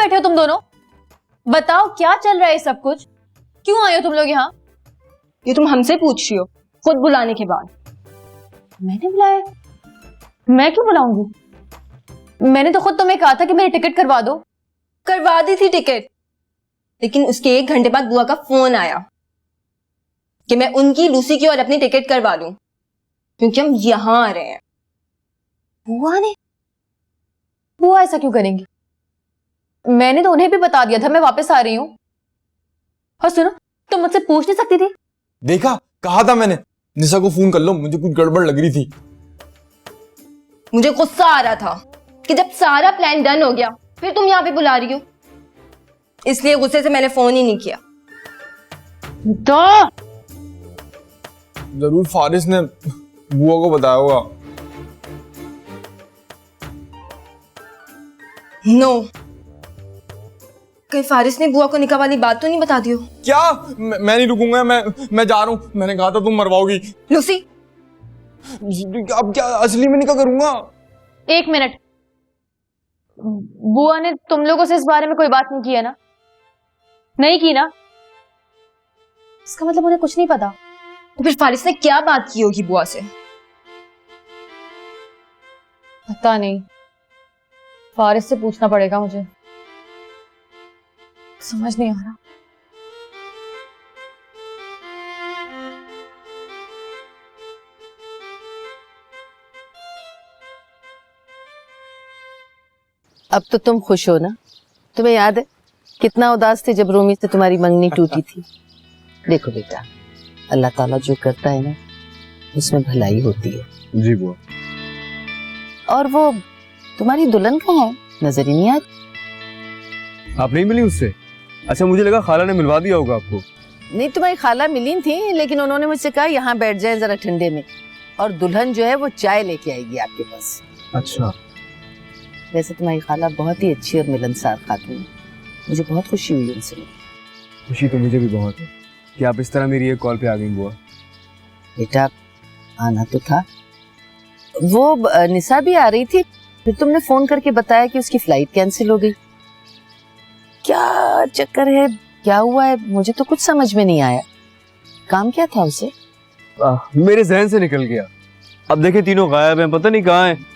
बैठे हो तुम दोनों? बताओ क्या चल रहा है सब कुछ? क्यों आए हो तुम लोग यहाँ? ये तुम हमसे पूछ रही हो खुद बुलाने के बाद? मैंने बुलाया? मैं क्यों बुलाऊंगी? मैंने तो खुद तुम्हें कहा था कि मेरी टिकट करवा दो। करवा दी थी टिकट, लेकिन उसके 1 घंटे बाद बुआ का फोन आया कि मैं उनकी लूसी की और अपनी टिकट करवा लूं क्योंकि हम यहां आ रहे हैं। बुआ ने? बुआ ऐसा क्यों करेंगी? मैंने तो उन्हें भी बता दिया था मैं वापस आ रही हूँ। और सुनो, तुम मुझसे पूछ नहीं सकती थी? देखा, कहा था मैंने निशा को फोन कर लो, मुझे कुछ गड़बड़ लग रही थी। मुझे गुस्सा आ रहा था कि जब सारा प्लान डन हो गया फिर तुम यहाँ पे बुला रही हो, इसलिए गुस्से से मैंने फोन ही नहीं किया। तो जरूर फारिस ने बुआ को बताया होगा। नो, कहीं फारिस ने बुआ को निकाह वाली बात तो नहीं बता दी हो? क्या? मैं नहीं रुकूंगा, मैं जा रहा हूँ। मैंने कहा था तुम मरवाओगी। लूसी, अब क्या असली में निकाह करूंगा? 1 मिनट, बुआ ने तुम लोगों से इस बारे में कोई बात नहीं की है ना? नहीं की ना? इसका मतलब उन्हें कुछ नहीं पता। तो फिर फारिस ने क्या बात की होगी बुआ से? पता नहीं, फारिस से पूछना पड़ेगा मुझे। समझ नहीं आ रहा। अब तो तुम खुश हो ना? तुम्हें याद है कितना उदास थे जब रोमी से तुम्हारी मंगनी टूटी थी? देखो बेटा, अल्लाह ताला जो करता है ना उसमें भलाई होती है। जी बुआ। और वो तुम्हारी दुल्हन कहाँ है? नजर ही नहीं आती। आप नहीं मिली उससे? अच्छा, मुझे लगा खाला ने मिलवा दिया होगा आपको। नहीं, तुम्हारी खाला मिली थी, लेकिन उन्होंने मुझसे कहा यहाँ बैठ जाए जरा ठंडे में, और दुल्हन जो है वो चाय लेके आएगी आपके पास। अच्छा। वैसे तुम्हारी खाला बहुत ही अच्छी और मिलनसार खातून है, मुझे बहुत खुशी हुई उनसे। खुशी तो मुझे भी बहुत है कि आप इस तरह मेरी एक कॉल पे आ गई बुआ। बेटा आना तो था। वो निशा भी आ रही थी, फिर तुमने फोन करके बताया कि उसकी फ्लाइट कैंसिल हो गई। क्या चक्कर है, क्या हुआ है? मुझे तो कुछ समझ में नहीं आया। काम क्या था उसे? मेरे जहन से निकल गया। अब देखे तीनों गायब हैं, पता नहीं कहाँ हैं।